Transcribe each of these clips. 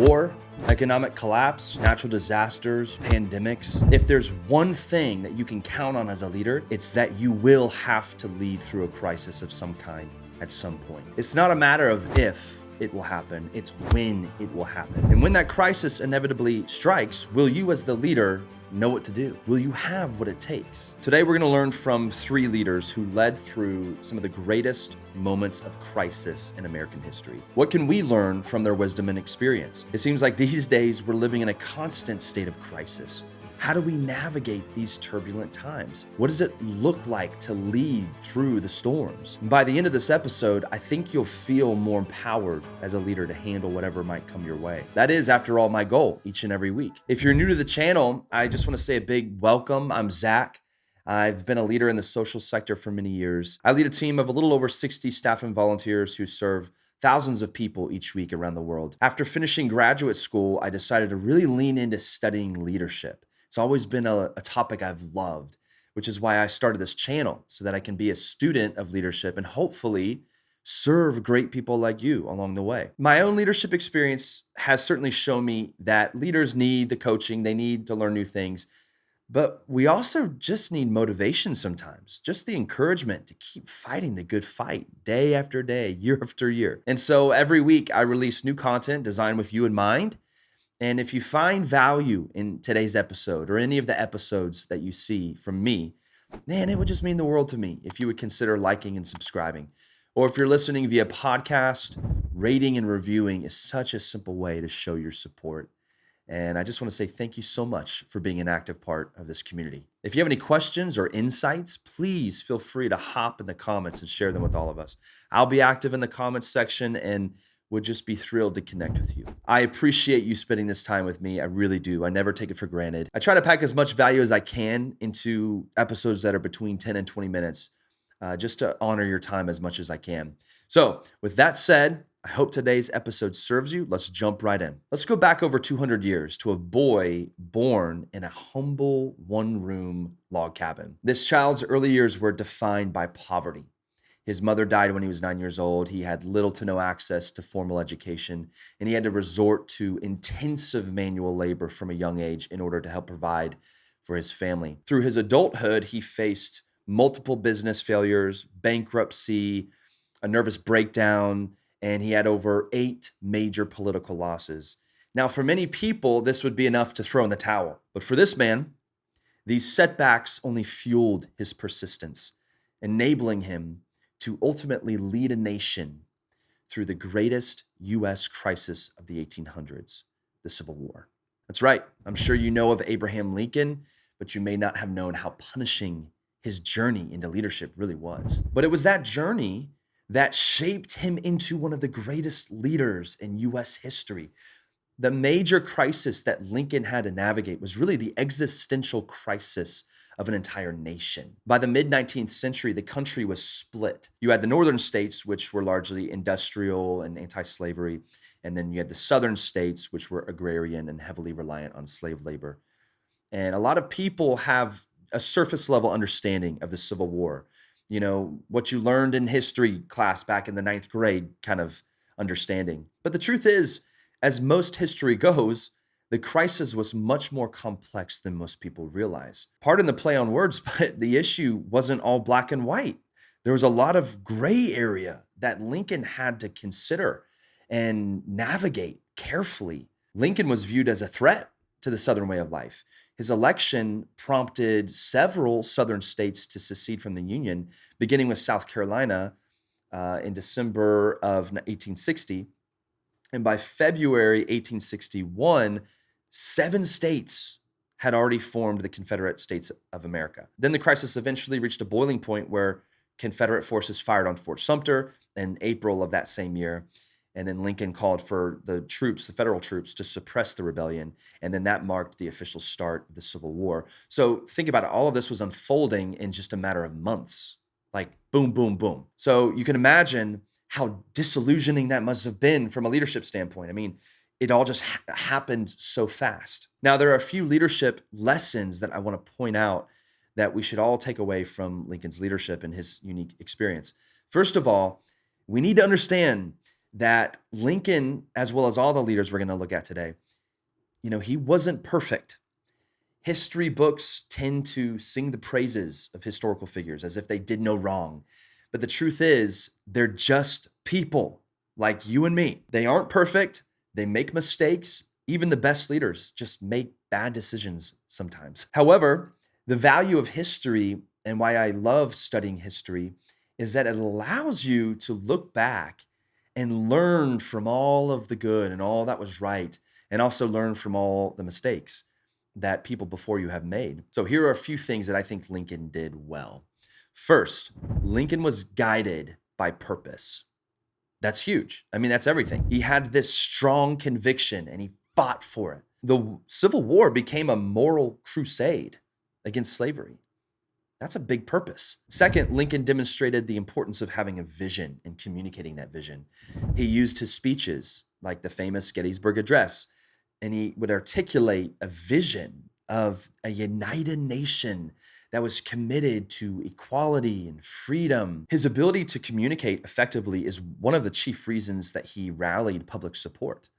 War, economic collapse, natural disasters, pandemics. If there's one thing that you can count on as a leader, it's that you will have to lead through a crisis of some kind at some point. It's not a matter of if it will happen, it's when it will happen. And when that crisis inevitably strikes, will you as the leader know what to do? Will you have what it takes? Today, we're gonna learn from 3 leaders who led through some of the greatest moments of crisis in American history. What can we learn from their wisdom and experience? It seems like these days we're living in a constant state of crisis. How do we navigate these turbulent times? What does it look like to lead through the storms? And by the end of this episode, I think you'll feel more empowered as a leader to handle whatever might come your way. That is, after all, my goal each and every week. If you're new to the channel, I just want to say a big welcome. I'm Zach. I've been a leader in the social sector for many years. I lead a team of a little over 60 staff and volunteers who serve thousands of people each week around the world. After finishing graduate school, I decided to really lean into studying leadership. It's always been a topic I've loved, which is why I started this channel, so that I can be a student of leadership and hopefully serve great people like you along the way. My own leadership experience has certainly shown me that leaders need the coaching, they need to learn new things, but we also just need motivation sometimes, just the encouragement to keep fighting the good fight day after day, year after year. And so every week I release new content designed with you in mind. And if you find value in today's episode or any of the episodes that you see from me, man, it would just mean the world to me if you would consider liking and subscribing. Or if you're listening via podcast, rating and reviewing is such a simple way to show your support. And I just want to say thank you so much for being an active part of this community. If you have any questions or insights, please feel free to hop in the comments and share them with all of us. I'll be active in the comments section and would just be thrilled to connect with you. I appreciate you spending this time with me. I really do. I never take it for granted. I try to pack as much value as I can into episodes that are between 10 and 20 minutes, just to honor your time as much as I can. So with that said, I hope today's episode serves you. Let's jump right in. Let's go back over 200 years to a boy born in a humble one-room log cabin. This child's early years were defined by poverty. His mother died when he was 9 years old. He had little to no access to formal education, and he had to resort to intensive manual labor from a young age in order to help provide for his family. Through his adulthood, he faced multiple business failures, bankruptcy, a nervous breakdown, and he had over 8 major political losses. Now, for many people, this would be enough to throw in the towel. But for this man, these setbacks only fueled his persistence, enabling him to ultimately lead a nation through the greatest U.S. crisis of the 1800s, the Civil War. That's right. I'm sure you know of Abraham Lincoln, but you may not have known how punishing his journey into leadership really was. But it was that journey that shaped him into one of the greatest leaders in U.S. history. The major crisis that Lincoln had to navigate was really the existential crisis of an entire nation. By the mid-19th century, the country was split. You had the northern states, which were largely industrial and anti-slavery, and then you had the southern states, which were agrarian and heavily reliant on slave labor. And a lot of people have a surface level understanding of the Civil War. You know, what you learned in history class back in the 9th grade kind of understanding. But the truth is, as most history goes, the crisis was much more complex than most people realize. Pardon the play on words, but the issue wasn't all black and white. There was a lot of gray area that Lincoln had to consider and navigate carefully. Lincoln was viewed as a threat to the Southern way of life. His election prompted several Southern states to secede from the Union, beginning with South Carolina in December of 1860. And by February 1861, 7 states had already formed the Confederate States of America. Then the crisis eventually reached a boiling point where Confederate forces fired on Fort Sumter in April of that same year. And then Lincoln called for the troops, the federal troops, to suppress the rebellion. And then that marked the official start of the Civil War. So think about it. All of this was unfolding in just a matter of months, like boom, boom, boom. So you can imagine how disillusioning that must have been from a leadership standpoint. I mean, it all just happened so fast. Now, there are a few leadership lessons that I want to point out that we should all take away from Lincoln's leadership and his unique experience. First of all, we need to understand that Lincoln, as well as all the leaders we're going to look at today, he wasn't perfect. History books tend to sing the praises of historical figures as if they did no wrong. But the truth is, they're just people like you and me. They aren't perfect. They make mistakes. Even the best leaders just make bad decisions sometimes. However, the value of history and why I love studying history is that it allows you to look back and learn from all of the good and all that was right, and also learn from all the mistakes that people before you have made. So here are a few things that I think Lincoln did well. First, Lincoln was guided by purpose. That's huge. I mean, that's everything. He had this strong conviction and he fought for it. The Civil War became a moral crusade against slavery. That's a big purpose. Second, Lincoln demonstrated the importance of having a vision and communicating that vision. He used his speeches, like the famous Gettysburg Address, and he would articulate a vision of a united nation that was committed to equality and freedom. His ability to communicate effectively is one of the chief reasons that he rallied public support.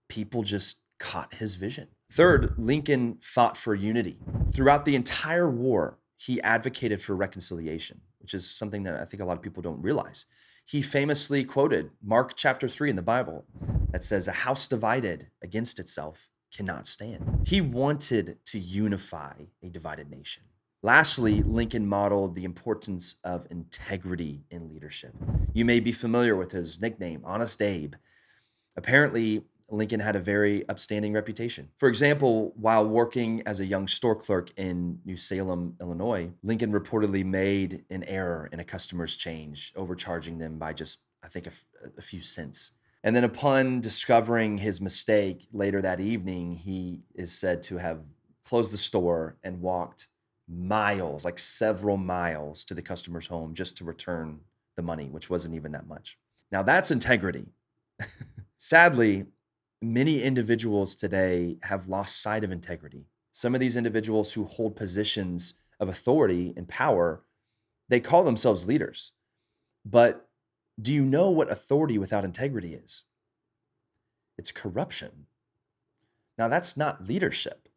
People just caught his vision. Third, Lincoln fought for unity. Throughout the entire war, he advocated for reconciliation, which is something that I think a lot of people don't realize. He famously quoted Mark chapter 3 in the Bible that says, "A house divided against itself cannot stand." He wanted to unify a divided nation. Lastly, Lincoln modeled the importance of integrity in leadership. You may be familiar with his nickname, Honest Abe. Apparently, Lincoln had a very upstanding reputation. For example, while working as a young store clerk in New Salem, Illinois, Lincoln reportedly made an error in a customer's change, overcharging them by just, I think, a few cents. And then upon discovering his mistake later that evening, he is said to have closed the store and walked miles, like several miles, to the customer's home just to return the money, which wasn't even that much. Now that's integrity. Sadly, many individuals today have lost sight of integrity. Some of these individuals who hold positions of authority and power, they call themselves leaders. But do you know what authority without integrity is? It's corruption. Now, that's not leadership.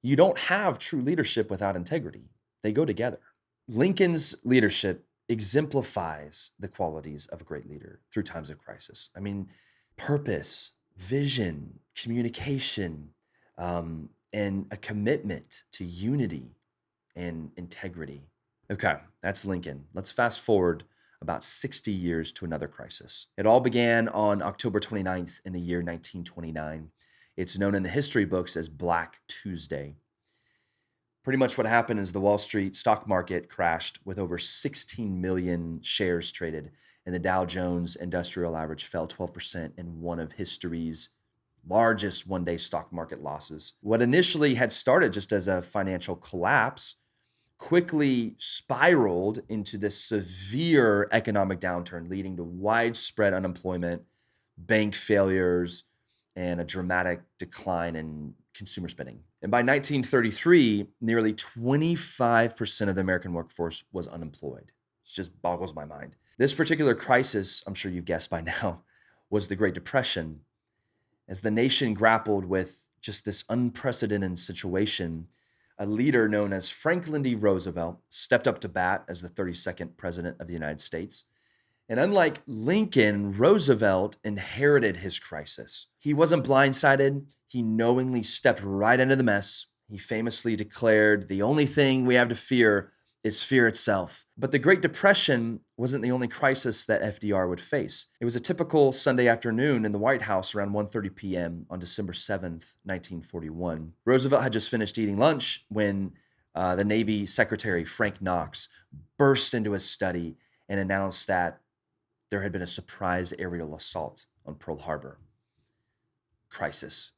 You don't have true leadership without integrity. They go together. Lincoln's leadership exemplifies the qualities of a great leader through times of crisis. I mean, purpose, vision, communication, and a commitment to unity and integrity. Okay, that's Lincoln. Let's fast forward about 60 years to another crisis. It all began on October 29th in the year 1929. It's known in the history books as Black Tuesday. Pretty much what happened is the Wall Street stock market crashed with over 16 million shares traded, and the Dow Jones Industrial Average fell 12% in one of history's largest one-day stock market losses. What initially had started just as a financial collapse quickly spiraled into this severe economic downturn, leading to widespread unemployment, bank failures, and a dramatic decline in consumer spending. And by 1933, nearly 25% of the American workforce was unemployed. It just boggles my mind. This particular crisis, I'm sure you've guessed by now, was the Great Depression. As the nation grappled with just this unprecedented situation, a leader known as Franklin D. Roosevelt stepped up to bat as the 32nd president of the United States. And unlike Lincoln, Roosevelt inherited his crisis. He wasn't blindsided. He knowingly stepped right into the mess. He famously declared, "The only thing we have to fear is fear itself." But the Great Depression wasn't the only crisis that FDR would face. It was a typical Sunday afternoon in the White House around 1:30 p.m. on December 7th, 1941. Roosevelt had just finished eating lunch when the Navy Secretary, Frank Knox, burst into his study and announced that there had been a surprise aerial assault on Pearl Harbor. Crisis,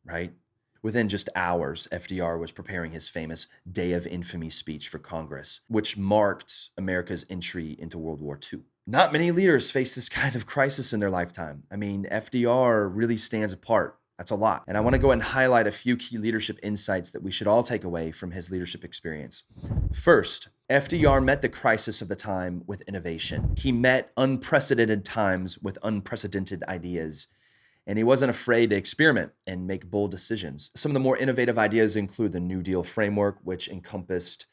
right? Within just hours, FDR was preparing his famous Day of Infamy speech for Congress, which marked America's entry into World War II. Not many leaders face this kind of crisis in their lifetime. I mean, FDR really stands apart. That's a lot. And I want to go ahead and highlight a few key leadership insights that we should all take away from his leadership experience. First, FDR met the crisis of the time with innovation. He met unprecedented times with unprecedented ideas, and he wasn't afraid to experiment and make bold decisions. Some of the more innovative ideas include the New Deal framework, which encompassed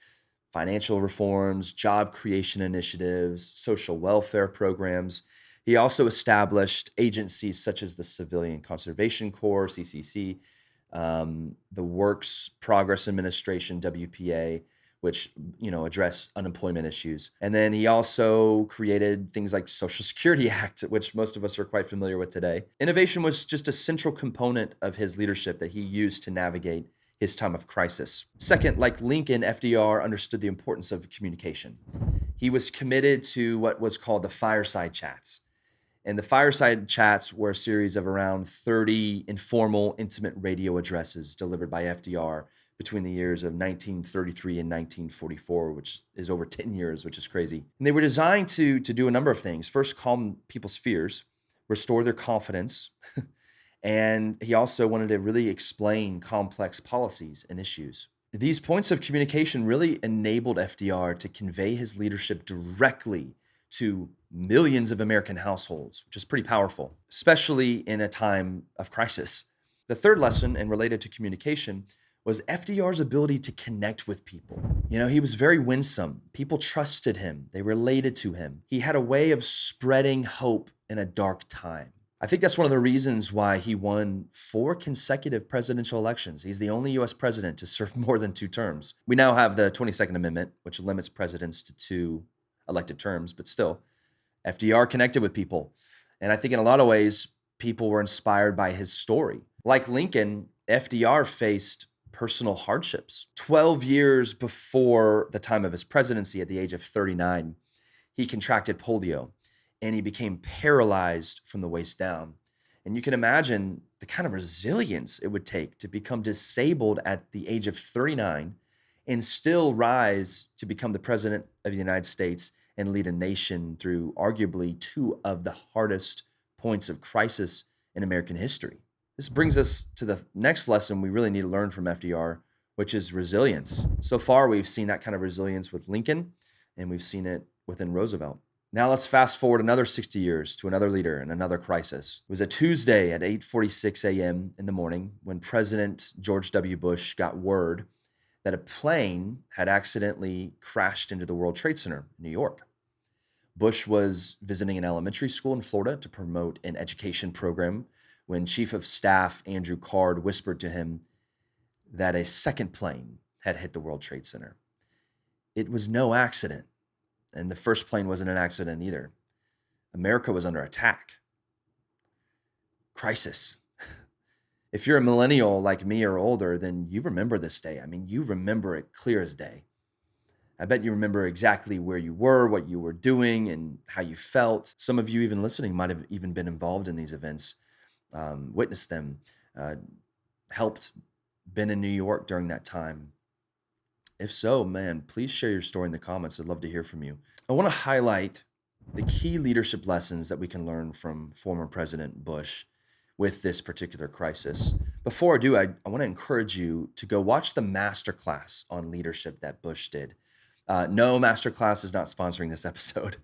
financial reforms, job creation initiatives, social welfare programs. He also established agencies such as the Civilian Conservation Corps, CCC, the Works Progress Administration, WPA, which address unemployment issues. And then he also created things like Social Security Act, which most of us are quite familiar with today. Innovation was just a central component of his leadership that he used to navigate his time of crisis. Second, like Lincoln, FDR understood the importance of communication. He was committed to what was called the fireside chats. And the fireside chats were a series of around 30 informal, intimate radio addresses delivered by FDR between the years of 1933 and 1944, which is over 10 years, which is crazy. And they were designed to do a number of things. First, calm people's fears, restore their confidence, and he also wanted to really explain complex policies and issues. These points of communication really enabled FDR to convey his leadership directly to millions of American households, which is pretty powerful, especially in a time of crisis. The third lesson, and related to communication, was FDR's ability to connect with people. He was very winsome. People trusted him. They related to him. He had a way of spreading hope in a dark time. I think that's one of the reasons why he won 4 consecutive presidential elections. He's the only U.S. president to serve more than 2 terms. We now have the 22nd Amendment, which limits presidents to 2 elected terms, but still, FDR connected with people. And I think in a lot of ways, people were inspired by his story. Like Lincoln, FDR faced personal hardships. 12 years before the time of his presidency, at the age of 39, he contracted polio and he became paralyzed from the waist down. And you can imagine the kind of resilience it would take to become disabled at the age of 39 and still rise to become the president of the United States and lead a nation through arguably 2 of the hardest points of crisis in American history. This brings us to the next lesson we really need to learn from FDR, which is resilience. So far, we've seen that kind of resilience with Lincoln, and we've seen it within Roosevelt. Now let's fast forward another 60 years to another leader and another crisis. It was a Tuesday at 8:46 a.m. in the morning when President George W. Bush got word that a plane had accidentally crashed into the World Trade Center in New York. Bush was visiting an elementary school in Florida to promote an education program when Chief of Staff Andrew Card whispered to him that a second plane had hit the World Trade Center. It was no accident, and the first plane wasn't an accident either. America was under attack. Crisis. If you're a millennial like me or older, then you remember this day. I mean, you remember it clear as day. I bet you remember exactly where you were, what you were doing, and how you felt. Some of you even listening might have even been involved in these events, witnessed them, helped, been in New York during that time. If so, man, please share your story in the comments. I'd love to hear from you. I want to highlight the key leadership lessons that we can learn from former President Bush with this particular crisis. Before I do, I want to encourage you to go watch the masterclass on leadership that Bush did. No, masterclass is not sponsoring this episode.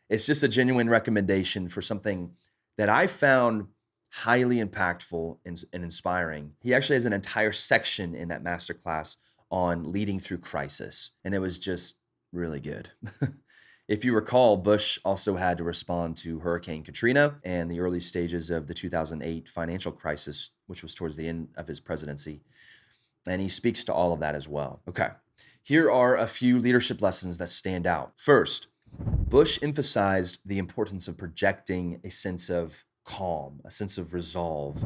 It's just a genuine recommendation for something that I found highly impactful and inspiring. He actually has an entire section in that masterclass on leading through crisis, and it was just really good. If you recall, Bush also had to respond to Hurricane Katrina and the early stages of the 2008 financial crisis, which was towards the end of his presidency. And he speaks to all of that as well. Okay, here are a few leadership lessons that stand out. First, Bush emphasized the importance of projecting a sense of calm, a sense of resolve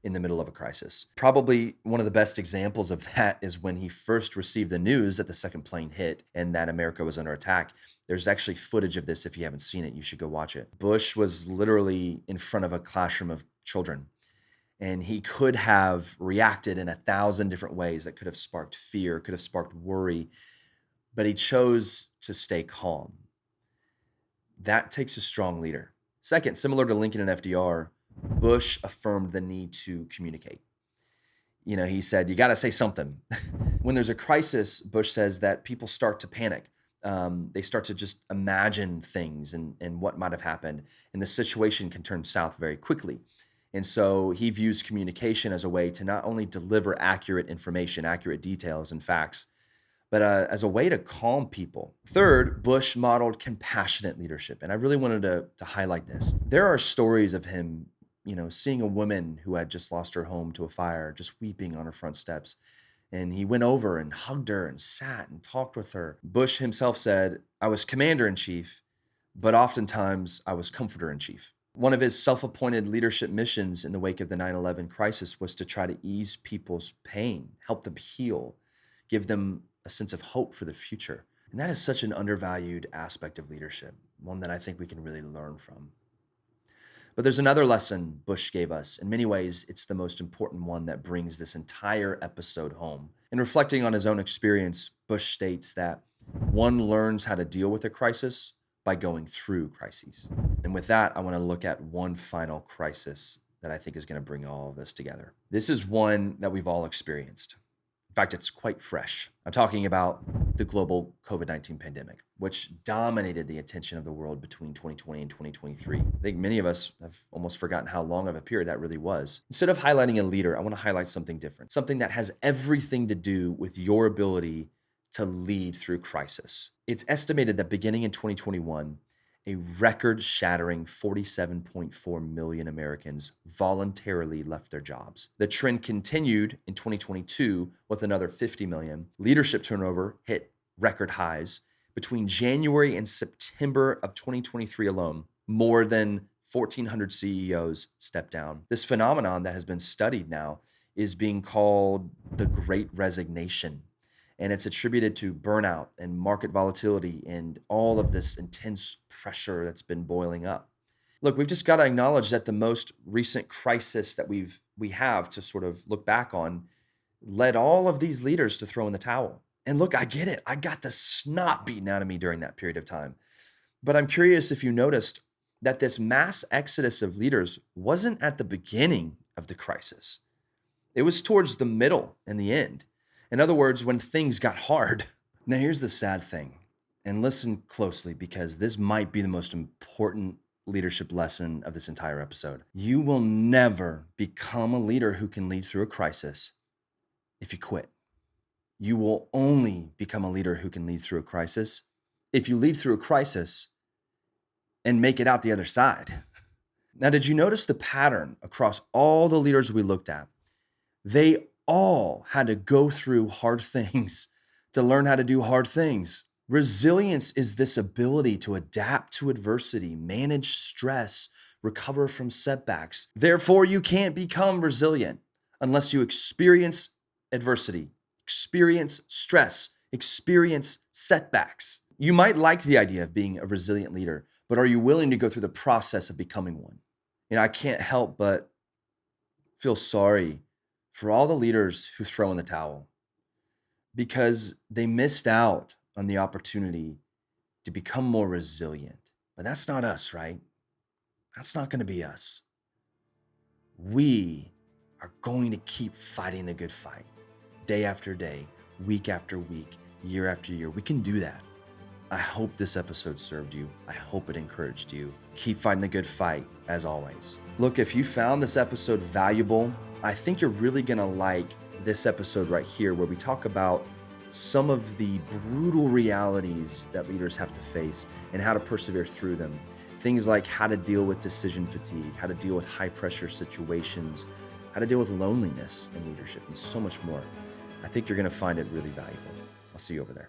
in the middle of a crisis. Probably one of the best examples of that is when he first received the news that the second plane hit and that America was under attack. There's actually footage of this. If you haven't seen it, you should go watch it. Bush was literally in front of a classroom of children, and he could have reacted in 1,000 different ways that could have sparked fear, could have sparked worry, but he chose to stay calm. That takes a strong leader. Second, similar to Lincoln and FDR, Bush affirmed the need to communicate. He said, you got to say something. When there's a crisis, Bush says that people start to panic. They start to just imagine things and what might have happened. And the situation can turn south very quickly. And so he views communication as a way to not only deliver accurate information, accurate details and facts, but as a way to calm people. Third, Bush modeled compassionate leadership. And I really wanted to highlight this. There are stories of him, seeing a woman who had just lost her home to a fire, just weeping on her front steps. And he went over and hugged her and sat and talked with her. Bush himself said, "I was commander in chief, but oftentimes I was comforter in chief." One of his self-appointed leadership missions in the wake of the 9/11 crisis was to try to ease people's pain, help them heal, give them a sense of hope for the future. And that is such an undervalued aspect of leadership, one that I think we can really learn from. But there's another lesson Bush gave us. In many ways, it's the most important one that brings this entire episode home. In reflecting on his own experience, Bush states that one learns how to deal with a crisis by going through crises. And with that, I want to look at one final crisis that I think is going to bring all of this together. This is one that we've all experienced. In fact, it's quite fresh. I'm talking about the global COVID-19 pandemic, which dominated the attention of the world between 2020 and 2023. I think many of us have almost forgotten how long of a period that really was. Instead of highlighting a leader, I want to highlight something different, something that has everything to do with your ability to lead through crisis. It's estimated that beginning in 2021, a record-shattering 47.4 million Americans voluntarily left their jobs. The trend continued in 2022 with another 50 million. Leadership turnover hit record highs. Between January and September of 2023 alone, more than 1,400 CEOs stepped down. This phenomenon that has been studied now is being called the Great Resignation. And it's attributed to burnout and market volatility and all of this intense pressure that's been boiling up. Look, we've just got to acknowledge that the most recent crisis that we have to sort of look back on led all of these leaders to throw in the towel. And look, I get it. I got the snot beaten out of me during that period of time. But I'm curious if you noticed that this mass exodus of leaders wasn't at the beginning of the crisis. It was towards the middle and the end. In other words, when things got hard. Now, here's the sad thing, and listen closely because this might be the most important leadership lesson of this entire episode. You will never become a leader who can lead through a crisis if you quit. You will only become a leader who can lead through a crisis if you lead through a crisis and make it out the other side. Now, did you notice the pattern across all the leaders we looked at? They all had to go through hard things to learn how to do hard things. Resilience is this ability to adapt to adversity, manage stress, recover from setbacks. Therefore, you can't become resilient unless you experience adversity, experience stress, experience setbacks. You might like the idea of being a resilient leader, but are you willing to go through the process of becoming one? I can't help but feel sorry for all the leaders who throw in the towel because they missed out on the opportunity to become more resilient. But that's not us, right? That's not going to be us. We are going to keep fighting the good fight day after day, week after week, year after year. We can do that. I hope this episode served you. I hope it encouraged you. Keep fighting the good fight, as always. Look, if you found this episode valuable, I think you're really going to like this episode right here where we talk about some of the brutal realities that leaders have to face and how to persevere through them. Things like how to deal with decision fatigue, how to deal with high pressure situations, how to deal with loneliness in leadership, and so much more. I think you're going to find it really valuable. I'll see you over there.